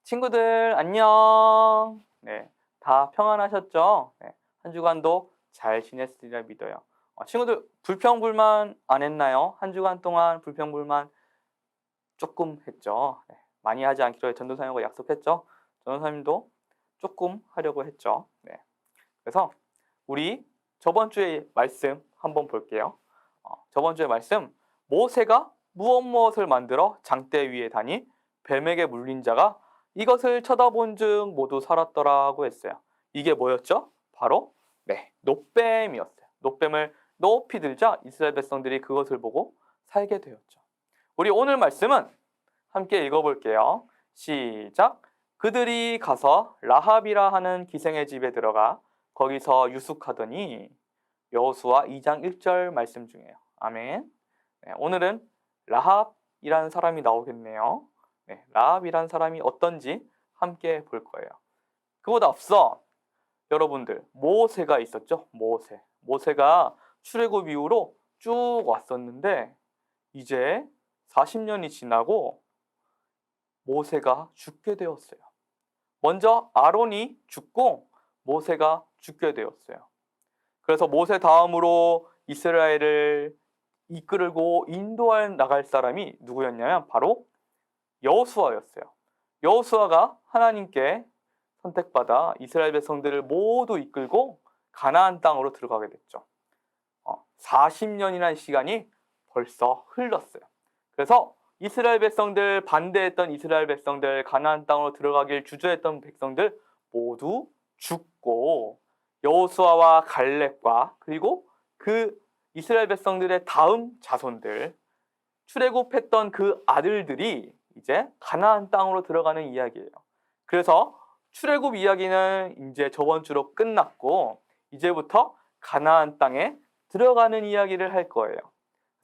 친구들 안녕. 네, 다 평안하셨죠? 네, 한 주간도 잘 지냈으리라 믿어요. 친구들 불평불만 안 했나요? 한 주간 동안 불평불만 조금 했죠. 네, 많이 하지 않기로 전도사님과 약속했죠. 전도사님도 조금 하려고 했죠. 네, 그래서 우리 저번 주의 말씀 한번 볼게요. 저번 주의 말씀, 모세가 무엇을 만들어 장대 위에 다니 뱀에게 물린 자가 이것을 쳐다본 즉 모두 살았더라고 했어요. 이게 뭐였죠? 바로 놋뱀이었어요. 놋뱀을 높이 들자 이스라엘 백성들이 그것을 보고 살게 되었죠. 우리 오늘 말씀은 함께 읽어볼게요. 시작. 그들이 가서 라합이라 하는 기생의 집에 들어가 거기서 유숙하더니, 여호수아 2장 1절 말씀 중이에요. 아멘. 네, 오늘은 라합이라는 사람이 나오겠네요. 네, 라합이라는 사람이 어떤지 함께 볼 거예요. 그보다 앞서 여러분들 모세가 있었죠. 모세가 출애굽 이후로 쭉 왔었는데 이제 40년이 지나고 모세가 죽게 되었어요. 먼저 아론이 죽고 모세가 죽게 되었어요. 그래서 모세 다음으로 이스라엘을 이끌고 인도해 나갈 사람이 누구였냐면 바로 여호수아였어요. 여호수아가 하나님께 선택받아 이스라엘 백성들을 모두 이끌고 가나안 땅으로 들어가게 됐죠. 40년이라는 시간이 벌써 흘렀어요. 그래서 이스라엘 백성들, 반대했던 이스라엘 백성들, 가나안 땅으로 들어가길 주저했던 백성들 모두 죽고, 여호수아와 갈렙과 그리고 그 이스라엘 백성들의 다음 자손들, 출애굽했던 그 아들들이 이제 가나안 땅으로 들어가는 이야기예요. 그래서 출애굽 이야기는 이제 저번 주로 끝났고 이제부터 가나안 땅에 들어가는 이야기를 할 거예요.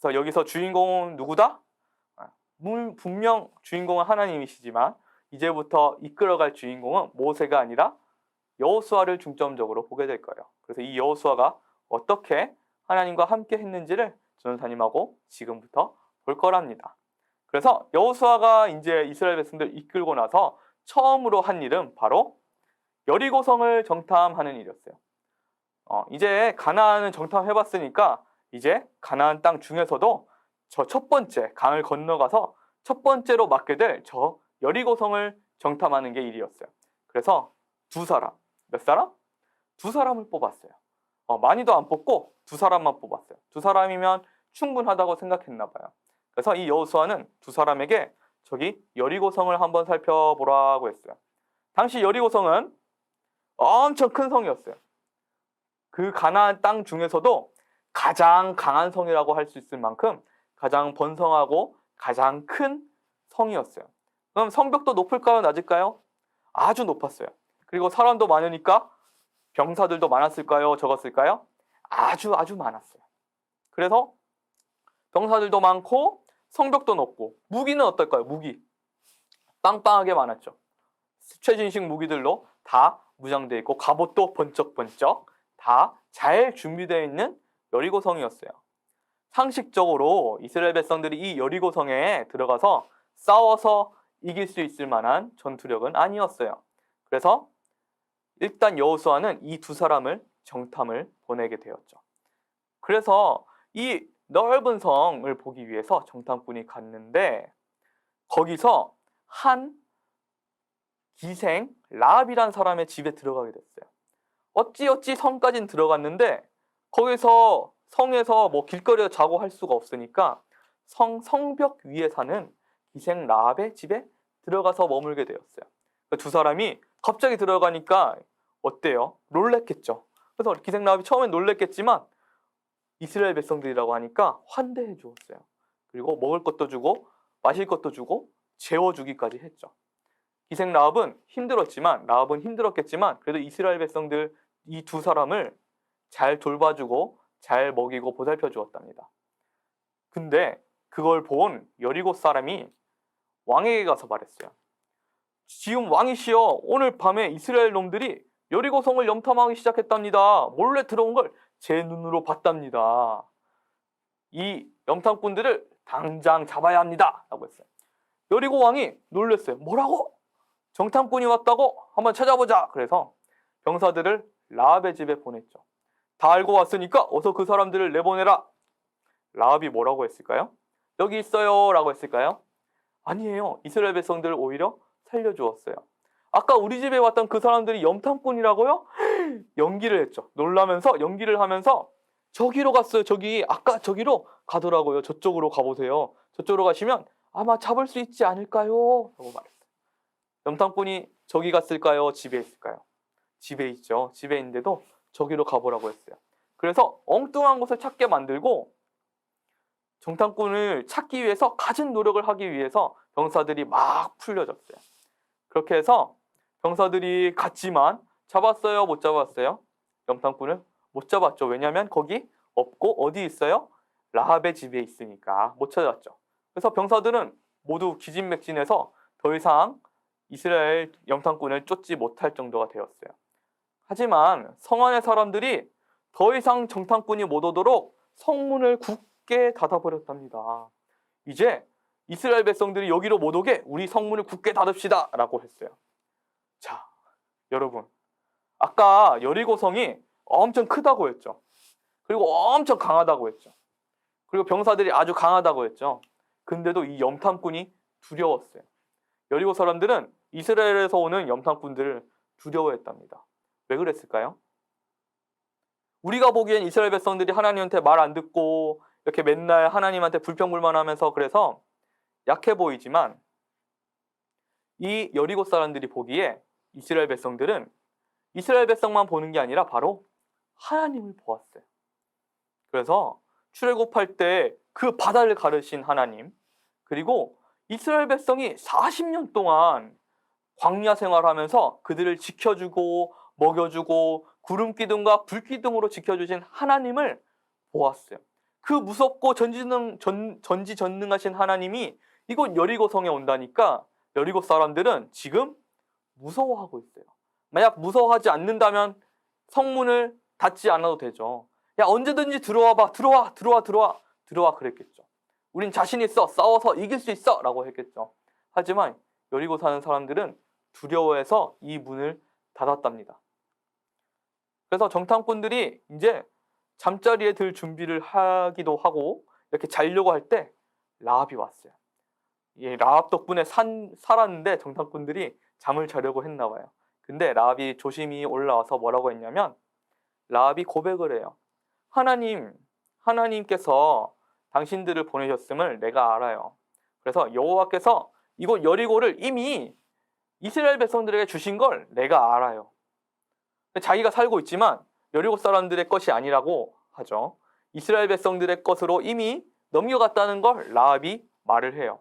그래서 여기서 주인공은 누구다? 분명 주인공은 하나님이시지만 이제부터 이끌어갈 주인공은 모세가 아니라 여호수아를 중점적으로 보게 될 거예요. 그래서 이 여호수아가 어떻게 하나님과 함께 했는지를 전도사님하고 지금부터 볼 거랍니다. 그래서 여호수아가 이제 이스라엘 백성들 이끌고 나서 처음으로 한 일은 바로 여리고성을 정탐하는 일이었어요. 이제 가나안을 정탐해봤으니까 이제 가나안 땅 중에서도 저 첫 번째 강을 건너가서 첫 번째로 맡게 될 저 여리고성을 정탐하는 게 일이었어요. 그래서 두 사람, 몇 사람? 두 사람을 뽑았어요. 많이도 안 뽑고 두 사람만 뽑았어요. 두 사람이면 충분하다고 생각했나 봐요. 그래서 이 여호수아는 두 사람에게 저기 여리고성을 한번 살펴보라고 했어요. 당시 여리고성은 엄청 큰 성이었어요. 그 가나안 땅 중에서도 가장 강한 성이라고 할 수 있을 만큼 가장 번성하고 가장 큰 성이었어요. 그럼 성벽도 높을까요? 낮을까요? 아주 높았어요. 그리고 사람도 많으니까 병사들도 많았을까요? 적었을까요? 아주 많았어요. 그래서 병사들도 많고 성벽도 높고 무기는 어떨까요? 무기 빵빵하게 많았죠. 최신식 무기들로 다 무장되어 있고 갑옷도 번쩍번쩍 다 잘 준비되어 있는 여리고성이었어요. 상식적으로 이스라엘 백성들이 이 여리고성에 들어가서 싸워서 이길 수 있을 만한 전투력은 아니었어요. 그래서 일단 여호수아는 이 두 사람을 정탐을 보내게 되었죠. 그래서 이 넓은 성을 보기 위해서 정탐꾼이 갔는데 거기서 한 기생 라합이란 사람의 집에 들어가게 됐어요. 어찌어찌 성까지는 들어갔는데 거기서 성에서 뭐 길거리에 자고 할 수가 없으니까 성벽 위에 사는 기생 라합의 집에 들어가서 머물게 되었어요. 두 사람이 갑자기 들어가니까 어때요? 놀랬겠죠. 그래서 기생 라합이 처음엔 놀랬겠지만 이스라엘 백성들이라고 하니까 환대해 주었어요. 그리고 먹을 것도 주고 마실 것도 주고 재워주기까지 했죠. 기생 라합은 힘들었겠지만 그래도 이스라엘 백성들 이 두 사람을 잘 돌봐주고 잘 먹이고 보살펴 주었답니다. 근데 그걸 본 여리고 사람이 왕에게 가서 말했어요. 지금 왕이시여, 오늘 밤에 이스라엘 놈들이 여리고성을 염탐하기 시작했답니다. 몰래 들어온 걸 제 눈으로 봤답니다. 이 염탐꾼들을 당장 잡아야 합니다. 라고 했어요. 여리고 왕이 놀랐어요. 뭐라고? 정탐꾼이 왔다고? 한번 찾아보자. 그래서 병사들을 라합의 집에 보냈죠. 다 알고 왔으니까 어서 그 사람들을 내보내라. 라합이 뭐라고 했을까요? 여기 있어요 라고 했을까요? 아니에요. 이스라엘 백성들을 오히려 살려주었어요. 아까 우리 집에 왔던 그 사람들이 염탐꾼이라고요? 연기를 했죠. 놀라면서 연기를 하면서 저기로 갔어요. 아까 저기로 가더라고요. 저쪽으로 가보세요. 저쪽으로 가시면 아마 잡을 수 있지 않을까요? 라고 말했어요. 염탐꾼이 저기 갔을까요? 집에 있을까요? 집에 있죠. 집에 있는데도 저기로 가보라고 했어요. 그래서 엉뚱한 곳을 찾게 만들고 정탐꾼을 찾기 위해서 갖은 노력을 하기 위해서 병사들이 막 풀려졌어요. 그렇게 해서 병사들이 갔지만 잡았어요? 못 잡았어요? 염탐꾼을 못 잡았죠. 왜냐하면 거기 없고 어디 있어요? 라합의 집에 있으니까 못 찾았죠. 그래서 병사들은 모두 기진맥진해서 더 이상 이스라엘 염탐꾼을 쫓지 못할 정도가 되었어요. 하지만 성 안의 사람들이 더 이상 정탐꾼이 못 오도록 성문을 굳게 닫아버렸답니다. 이제 이스라엘 백성들이 여기로 못 오게 우리 성문을 굳게 닫읍시다 라고 했어요. 자, 여러분, 아까 여리고성이 엄청 크다고 했죠. 그리고 엄청 강하다고 했죠. 그리고 병사들이 아주 강하다고 했죠. 근데도 이 염탐꾼이 두려웠어요. 여리고 사람들은 이스라엘에서 오는 염탐꾼들을 두려워했답니다. 왜 그랬을까요? 우리가 보기엔 이스라엘 백성들이 하나님한테 말 안 듣고 이렇게 맨날 하나님한테 불평불만하면서 그래서 약해 보이지만 이 여리고 사람들이 보기에 이스라엘 백성들은 이스라엘 백성만 보는 게 아니라 바로 하나님을 보았어요. 그래서 출애굽할 때 그 바다를 가르신 하나님, 그리고 이스라엘 백성이 40년 동안 광야 생활하면서 그들을 지켜주고 먹여주고 구름 기둥과 불 기둥으로 지켜주신 하나님을 보았어요. 그 무섭고 전지전능하신 하나님이 이곳 여리고성에 온다니까 여리고 사람들은 지금 무서워하고 있어요. 만약 무서워하지 않는다면 성문을 닫지 않아도 되죠. 야, 언제든지 들어와봐. 들어와 그랬겠죠. 우린 자신 있어. 싸워서 이길 수 있어 라고 했겠죠. 하지만 여리고 사는 사람들은 두려워해서 이 문을 닫았답니다. 그래서 정탐꾼들이 이제 잠자리에 들 준비를 하기도 하고 이렇게 자려고 할 때 라합이 왔어요. 이 라합 덕분에 살았는데 정탐꾼들이 잠을 자려고 했나 봐요. 근데 라합이 조심히 올라와서 뭐라고 했냐면 라합이 고백을 해요. 하나님께서 당신들을 보내셨음을 내가 알아요. 그래서 여호와께서 이곳 여리고를 이미 이스라엘 백성들에게 주신 걸 내가 알아요. 자기가 살고 있지만 여리고 사람들의 것이 아니라고 하죠. 이스라엘 백성들의 것으로 이미 넘겨갔다는 걸 라합이 말을 해요.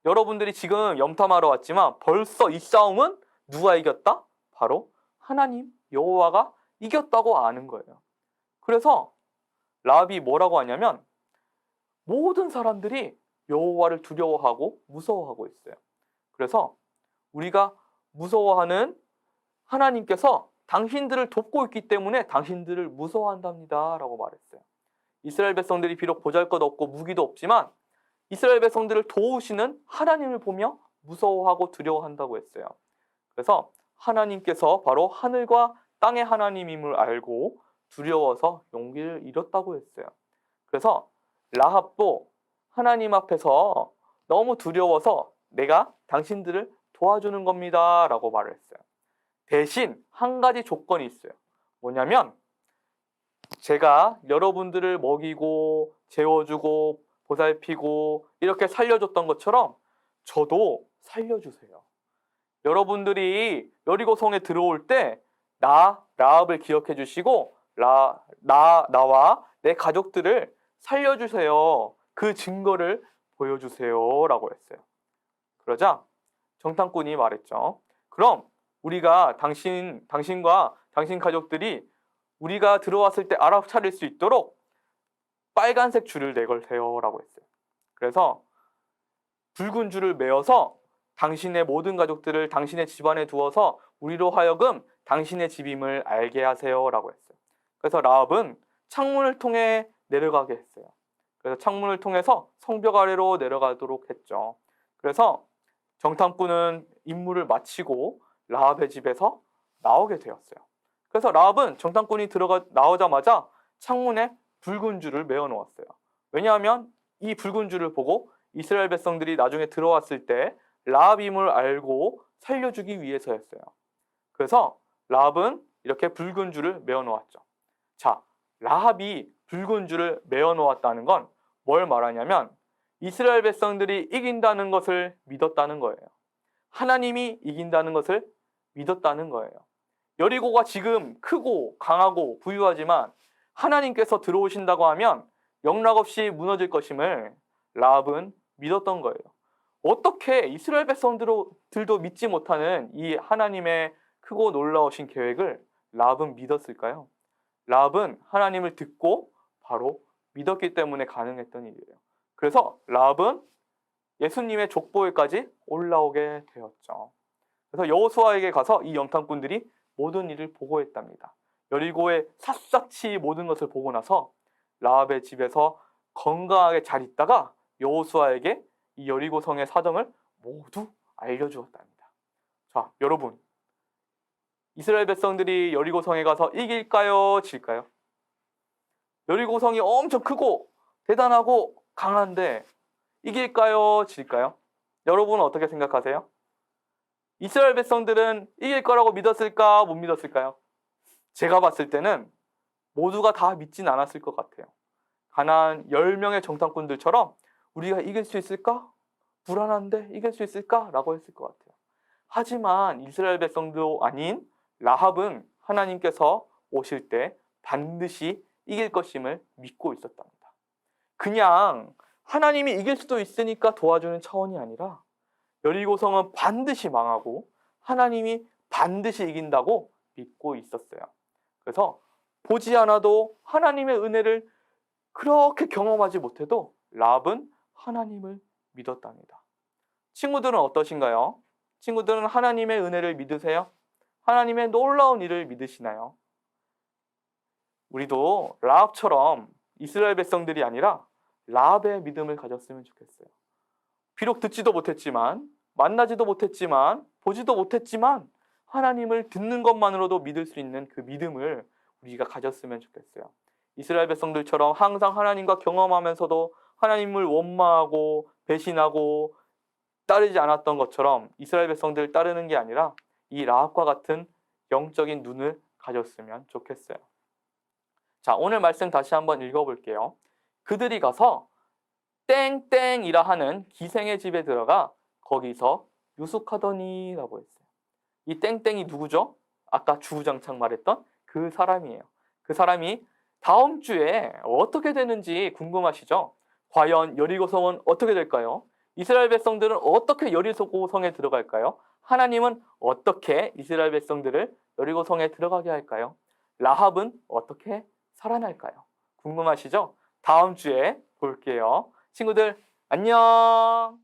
여러분들이 지금 염탐하러 왔지만 벌써 이 싸움은 누가 이겼다? 바로 하나님, 여호와가 이겼다고 아는 거예요. 그래서 라합이 뭐라고 하냐면 모든 사람들이 여호와를 두려워하고 무서워하고 있어요. 그래서 우리가 무서워하는 하나님께서 당신들을 돕고 있기 때문에 당신들을 무서워한답니다 라고 말했어요. 이스라엘 백성들이 비록 보잘것없고 무기도 없지만 이스라엘 백성들을 도우시는 하나님을 보며 무서워하고 두려워한다고 했어요. 그래서 하나님께서 바로 하늘과 땅의 하나님임을 알고 두려워서 용기를 잃었다고 했어요. 그래서 라합도 하나님 앞에서 너무 두려워서 내가 당신들을 도와주는 겁니다 라고 말을 했어요. 대신 한 가지 조건이 있어요. 뭐냐면 제가 여러분들을 먹이고 재워주고 보살피고 이렇게 살려줬던 것처럼 저도 살려주세요. 여러분들이 여리고성에 들어올 때 라합을 기억해 주시고 나와 내 가족들을 살려주세요. 그 증거를 보여주세요 라고 했어요. 그러자 정탐꾼이 말했죠. 그럼 우리가 당신과 당신 가족들이 우리가 들어왔을 때 알아차릴 수 있도록 빨간색 줄을 내걸세요 라고 했어요. 그래서 붉은 줄을 메어서 당신의 모든 가족들을 당신의 집안에 두어서 우리로 하여금 당신의 집임을 알게 하세요 라고 했어요. 그래서 라합은 창문을 통해 내려가게 했어요. 그래서 창문을 통해서 성벽 아래로 내려가도록 했죠. 그래서 정탐꾼은 임무를 마치고 라합의 집에서 나오게 되었어요. 그래서 라합은 정탐꾼이 나오자마자 창문에 붉은 줄을 메어 놓았어요. 왜냐하면 이 붉은 줄을 보고 이스라엘 백성들이 나중에 들어왔을 때 라합임을 알고 살려주기 위해서였어요. 그래서 라합은 이렇게 붉은 줄을 메어 놓았죠. 자, 라합이 붉은 줄을 메어 놓았다는 건 뭘 말하냐면 이스라엘 백성들이 이긴다는 것을 믿었다는 거예요. 하나님이 이긴다는 것을 믿었다는 거예요. 여리고가 지금 크고 강하고 부유하지만 하나님께서 들어오신다고 하면 영락없이 무너질 것임을 라합은 믿었던 거예요. 어떻게 이스라엘 백성들도 믿지 못하는 이 하나님의 크고 놀라우신 계획을 라합은 믿었을까요? 라합은 하나님을 듣고 바로 믿었기 때문에 가능했던 일이에요. 그래서 라합은 예수님의 족보에까지 올라오게 되었죠. 그래서 여호수아에게 가서 이 영탐꾼들이 모든 일을 보고했답니다. 여리고의 샅샅이 모든 것을 보고 나서 라합의 집에서 건강하게 잘 있다가 여호수아에게 이 여리고 성의 사정을 모두 알려주었답니다. 자, 여러분, 이스라엘 백성들이 여리고 성에 가서 이길까요? 질까요? 여리고 성이 엄청 크고 대단하고 강한데 이길까요? 질까요? 여러분은 어떻게 생각하세요? 이스라엘 백성들은 이길 거라고 믿었을까? 못 믿었을까요? 제가 봤을 때는 모두가 다 믿진 않았을 것 같아요. 가나안 10명의 정탐꾼들처럼 우리가 이길 수 있을까? 불안한데 이길 수 있을까? 라고 했을 것 같아요. 하지만 이스라엘 백성도 아닌 라합은 하나님께서 오실 때 반드시 이길 것임을 믿고 있었답니다. 그냥 하나님이 이길 수도 있으니까 도와주는 차원이 아니라 여리고성은 반드시 망하고 하나님이 반드시 이긴다고 믿고 있었어요. 그래서 보지 않아도 하나님의 은혜를 그렇게 경험하지 못해도 라합은 하나님을 믿었답니다. 친구들은 어떠신가요? 친구들은 하나님의 은혜를 믿으세요? 하나님의 놀라운 일을 믿으시나요? 우리도 라합처럼 이스라엘 백성들이 아니라 라합의 믿음을 가졌으면 좋겠어요. 비록 듣지도 못했지만, 만나지도 못했지만, 보지도 못했지만 하나님을 듣는 것만으로도 믿을 수 있는 그 믿음을 우리가 가졌으면 좋겠어요. 이스라엘 백성들처럼 항상 하나님과 경험하면서도 하나님을 원망하고 배신하고 따르지 않았던 것처럼 이스라엘 백성들을 따르는 게 아니라 이 라합과 같은 영적인 눈을 가졌으면 좋겠어요. 자, 오늘 말씀 다시 한번 읽어볼게요. 그들이 가서 땡땡이라 하는 기생의 집에 들어가 거기서 유숙하더니 라고 했어요. 이 땡땡이 누구죠? 아까 주구장창 말했던 그 사람이에요. 그 사람이 다음 주에 어떻게 되는지 궁금하시죠? 과연 여리고성은 어떻게 될까요? 이스라엘 백성들은 어떻게 여리고성에 들어갈까요? 하나님은 어떻게 이스라엘 백성들을 여리고성에 들어가게 할까요? 라합은 어떻게 살아날까요? 궁금하시죠? 다음 주에 볼게요. 친구들 안녕.